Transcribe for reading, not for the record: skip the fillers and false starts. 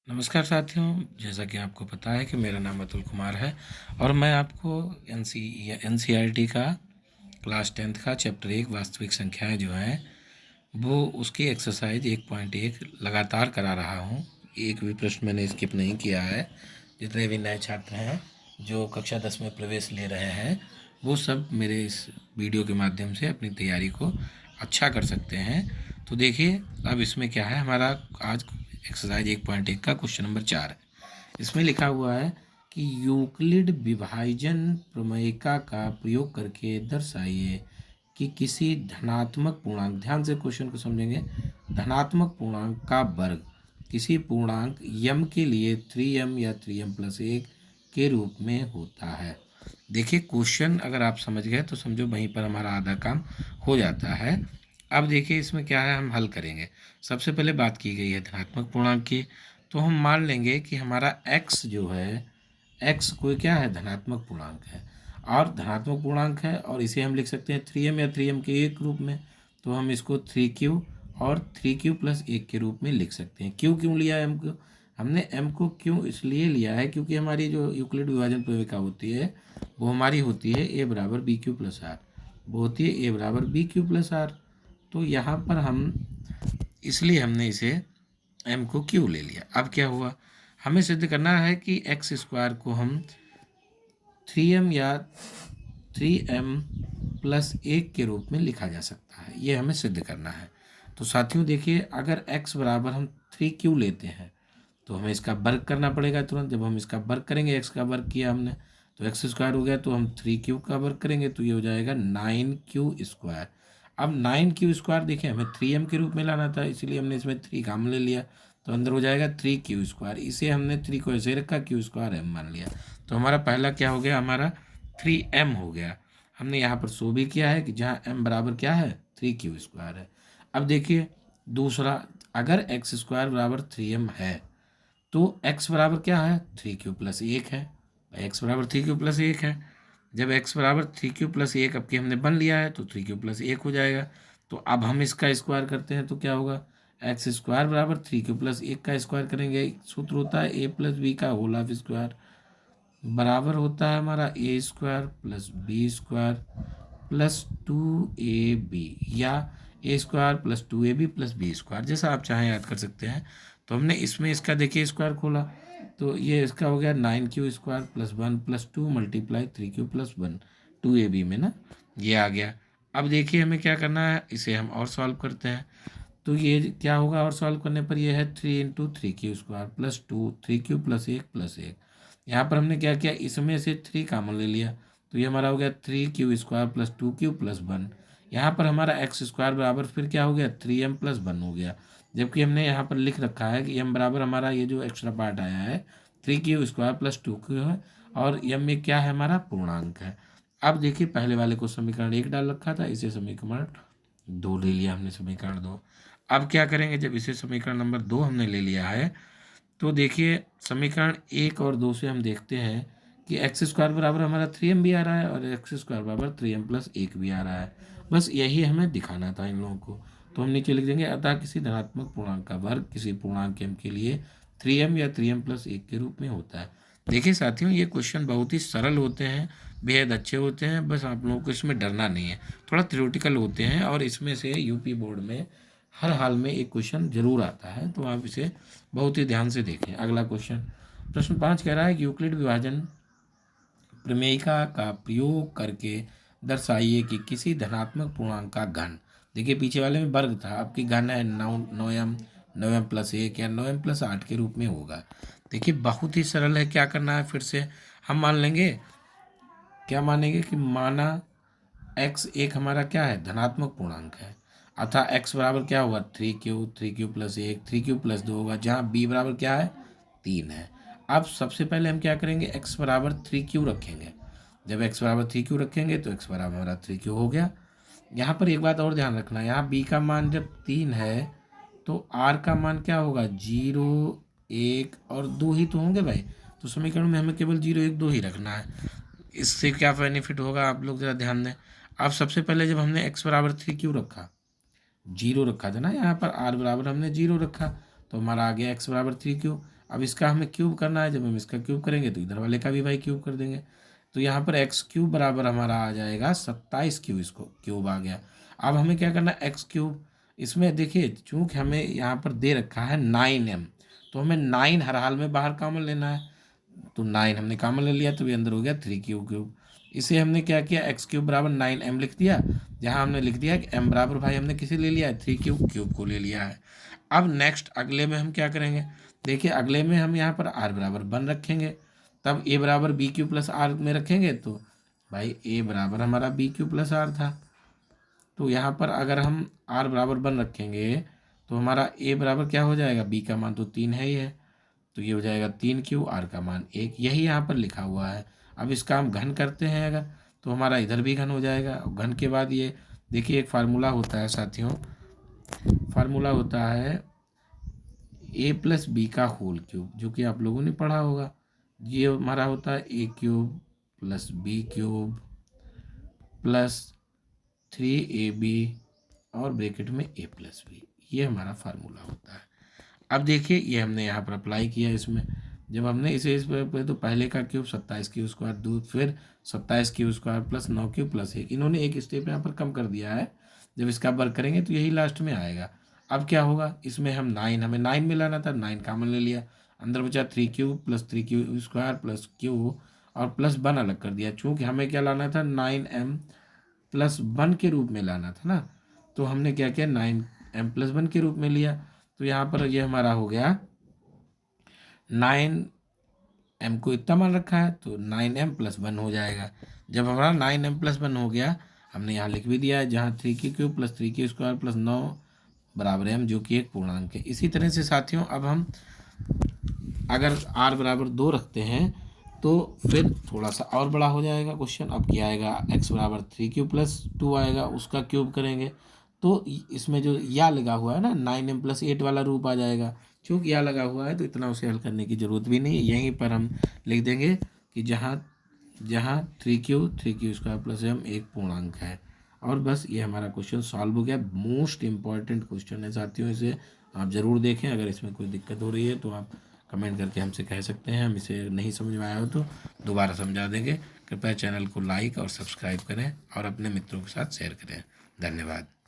नमस्कार साथियों, जैसा कि आपको पता है कि मेरा नाम अतुल कुमार है और मैं आपको एनसीईआरटी का क्लास 10th का चैप्टर 1 वास्तविक संख्याएं जो हैं वो उसकी एक्सरसाइज 1.1 लगातार करा रहा हूं। एक भी प्रश्न मैंने स्किप नहीं किया है। जितने भी नए छात्र हैं जो कक्षा 10 में प्रवेश ले रहे हैं वो सब मेरे इस वीडियो के माध्यम से अपनी तैयारी को अच्छा कर सकते हैं। तो देखिए, अब इसमें क्या है, हमारा आज एक्सरसाइज 1.1 का क्वेश्चन नंबर 4 है। इसमें लिखा हुआ है कि यूक्लिड विभाजन प्रमेयिका का प्रयोग करके दर्शाइए कि किसी धनात्मक पूर्णांक, ध्यान से क्वेश्चन को समझेंगे, धनात्मक पूर्णांक का वर्ग किसी पूर्णांक यम के लिए 3m या 3m+1 के रूप में होता है। देखिए, क्वेश्चन अगर आप समझ गए तो समझो वहीं पर हमारा आधा काम हो जाता है। अब देखिए इसमें क्या है, हम हल करेंगे। सबसे पहले बात की गई है धनात्मक पूर्णांक की, तो हम मान लेंगे कि हमारा x जो है, x कोई क्या है, धनात्मक पूर्णांक है और धनात्मक पूर्णांक है और इसे हम लिख सकते हैं 3m या 3m के एक रूप में। तो हम इसको 3q और 3q+1 के रूप में लिख सकते हैं। क्यों लिया है m को, हमने m को क्यों इसलिए लिया है क्योंकि हमारी जो यूक्लिड विभाजन प्रमेयिका होती है वो हमारी होती है a=bq+r, वो होती है a=bq+r। तो यहाँ पर हम इसलिए हमने इसे m को q ले लिया। अब क्या हुआ, हमें सिद्ध करना है कि x² को हम 3m या 3m+1 के रूप में लिखा जा सकता है, ये हमें सिद्ध करना है। तो साथियों देखिए, अगर x बराबर हम 3q लेते हैं तो हमें इसका वर्ग करना पड़ेगा तुरंत। जब हम इसका वर्ग करेंगे, x का वर्ग किया हमने तो x² हो गया, तो हम 3q का वर्ग करेंगे तो ये हो जाएगा 9q²। अब 9q² देखिए, हमें 3m के रूप में लाना था, इसीलिए हमने इसमें 3 कॉमन ले लिया, तो अंदर हो जाएगा 3q²। इसे हमने 3 को ऐसे रखा, q² m मान लिया, तो हमारा पहला क्या हो गया, हमारा 3m हो गया। हमने यहाँ पर शो भी किया है कि जहाँ m बराबर क्या है, 3q² है। अब देखिए दूसरा, अगर x² बराबर 3m है तो x बराबर क्या है, 3q+1 है। x बराबर 3q+1 है। जब x बराबर 3q+1 अब की हमने बन लिया है तो 3q+1 हो जाएगा। तो अब हम इसका स्क्वायर करते हैं तो क्या होगा, x² बराबर 3q+1 का स्क्वायर करेंगे, सूत्र होता है a+b का होल ऑफ स्क्वायर, बराबर होता है हमारा a²+b² + 2ab, या a²+2ab+b², जैसा आप चाहें याद कर सकते हैं। तो हमने इसमें इसका देखिए स्क्वायर खोला तो ये इसका हो गया 9q² + 1 + 2 × 3q+1, 2ab में ना, ये आ गया। अब देखिए हमें क्या करना है, इसे हम और सॉल्व करते हैं। तो ये क्या होगा, और सॉल्व करने पर ये है 3 × 3q² + 2 3q+1+1। यहाँ पर हमने क्या किया, इसमें से 3 कॉमन ले लिया, तो ये हमारा हो गया 3q² + 2q+1। यहाँ पर हमारा x² बराबर फिर क्या हो गया, 3m+1 हो गया, जबकि हमने यहाँ पर लिख रखा है कि m बराबर हमारा ये जो एक्स्ट्रा पार्ट आया है 3q² + 2q है और m में क्या है, हमारा पूर्णांक है। अब देखिए पहले वाले को समीकरण 1 डाल रखा था, इसे समीकरण 2 ले लिया हमने, समीकरण 2। अब क्या करेंगे, जब इसे समीकरण नंबर 2 हमने ले लिया है तो देखिए समीकरण 1 और 2 से हम देखते हैं कि x² बराबर हमारा 3m भी आ रहा है और x² बराबर 3m+1 भी आ रहा है। बस यही हमें दिखाना था इन लोगों को। तो हम नीचे लिख देंगे, अतः किसी धनात्मक पूर्णांक का वर्ग किसी पूर्णांक m के लिए 3m या 3m+1 के रूप में होता है। देखिए साथियों, ये क्वेश्चन बहुत ही सरल होते हैं, बेहद अच्छे होते हैं, बस आप लोगों को इसमें डरना नहीं है। थोड़ा थ्योरेटिकल होते हैं और इसमें से यूपी बोर्ड में हर हाल में एक क्वेश्चन जरूर आता है, तो आप इसे बहुत ही ध्यान से देखें। अगला क्वेश्चन, प्रश्न 5 कह रहा है कि यूक्लिड विभाजन प्रमेयिका का प्रयोग करके दर्शाइए कि किसी धनात्मक पूर्णांक का घन, देखिए पीछे वाले में वर्ग था, अब की घन है 9m+1 या 9m+8 के रूप में होगा। देखिए बहुत ही सरल है, क्या करना है, फिर से हम मान लेंगे, क्या मानेंगे कि माना x एक हमारा क्या है, धनात्मक पूर्णांक है, अतः x बराबर क्या होगा, 3q+1 3q+2 होगा, जहाँ b बराबर क्या है, 3 है। अब सबसे पहले हम क्या करेंगे, x बराबर 3q रखेंगे। जब x बराबर 3q रखेंगे तो x बराबर हमारा 3q हो गया। यहाँ पर एक बात और ध्यान रखना, यहाँ b का मान जब 3 है तो r का मान क्या होगा, 0 1 और 2 ही तो होंगे भाई। तो समीकरण में हमें केवल 0 1 2 ही रखना है। इससे क्या बेनिफिट होगा, आप लोग ज़रा ध्यान दें। अब सबसे पहले जब हमने x बराबर 3q रखा, 0 रखा था ना, यहाँ पर r बराबर हमने 0 रखा, तो हमारा आ गया x बराबर 3q। अब इसका हमें क्यूब करना है, जब हम इसका क्यूब करेंगे तो इधर वाले का भी भाई क्यूब कर देंगे। तो यहाँ पर एक्स क्यूब बराबर हमारा आ जाएगा 27 क्यूब, इसको क्यूब आ गया। अब हमें क्या करना है, एक्स क्यूब, इसमें देखिए चूँकि हमें यहाँ पर दे रखा है 9m, तो हमें 9 हर हाल में बाहर कॉमन लेना है। तो 9 हमने कॉमन ले लिया, तो ये अंदर हो गया 3 क्यूब। इसे हमने क्या किया, एक्स क्यूब बराबर 9m लिख दिया। जहाँ हमने लिख दिया कि m बराबर भाई हमने किसे ले लिया है, 3 क्यूब को ले लिया है। अब नेक्स्ट अगले में हम क्या करेंगे, देखिए अगले में हम यहाँ पर r बराबर 1 रखेंगे, तब a बराबर बी क्यू प्लस आर में रखेंगे, तो भाई a बराबर हमारा बी क्यू प्लस आर था। तो यहाँ पर अगर हम r बराबर 1 रखेंगे तो हमारा a बराबर क्या हो जाएगा, b का मान तो 3 है ही है, तो ये हो जाएगा 3 क्यू, r का मान 1, यही यहाँ पर लिखा हुआ है। अब इसका हम घन करते हैं अगर, तो हमारा इधर भी घन हो जाएगा। घन के बाद ये देखिए एक फार्मूला होता है साथियों, फार्मूला होता है a प्लस बी का होल क्यूब, जो कि आप लोगों ने पढ़ा होगा। ये हमारा होता है a cube plus B cube plus 3ab और ब्रैकेट में a प्लस बी, ये हमारा फार्मूला होता है। अब देखिए ये हमने यहाँ पर अप्लाई किया इसमें, जब हमने इस पर तो पहले का क्यूब 27 क्यू स्क्वायर, दो फिर 27 Q square plus 9 Q plus 1, इन्होंने एक स्टेप यहाँ पर कम कर दिया है। जब इसका वर्क करेंगे तो यही लास्ट में आएगा। अब क्या होगा, इसमें हम 9, हमें 9 मिलाना था, 9 कॉमन ले लिया, अंदर बचा 3 Q plus 3 Q square plus Q और प्लस 1 अलग कर दिया, चूँकि हमें क्या लाना था 9m प्लस 1 के रूप में लाना था ना, तो हमने क्या किया 9m प्लस 1 के रूप में लिया। तो यहाँ पर ये हमारा हो गया 9m को इतना मान रखा है तो 9m प्लस 1 हो जाएगा। जब हमारा 9m प्लस 1 हो गया, हमने यहाँ लिख भी दिया है, जहाँ 3 Q plus 3 Q square plus 9 बराबर m, जो कि एक पूर्णांक है। इसी तरह से साथियों अब हम अगर r बराबर 2 रखते हैं तो फिर थोड़ा सा और बड़ा हो जाएगा क्वेश्चन। अब क्या आएगा, x बराबर 3 क्यू प्लस 2 आएगा, उसका क्यूब करेंगे तो इसमें जो या लगा हुआ है ना 9m प्लस 8 वाला रूप आ जाएगा। चूँकि या लगा हुआ है तो इतना उसे हल करने की ज़रूरत भी नहीं है, यहीं पर हम लिख देंगे कि जहाँ जहाँ 3 क्यू स्क्वायर प्लस m एक पूर्णांक है, और बस ये हमारा क्वेश्चन सॉल्व हो गया। मोस्ट इंपॉर्टेंट क्वेश्चन है साथियों, इसे आप ज़रूर देखें। अगर इसमें कोई दिक्कत हो रही है तो आप कमेंट करके हमसे कह सकते हैं, हम इसे नहीं समझ में आया हो तो दोबारा समझा देंगे। कृपया चैनल को लाइक और सब्सक्राइब करें और अपने मित्रों के साथ शेयर करें। धन्यवाद।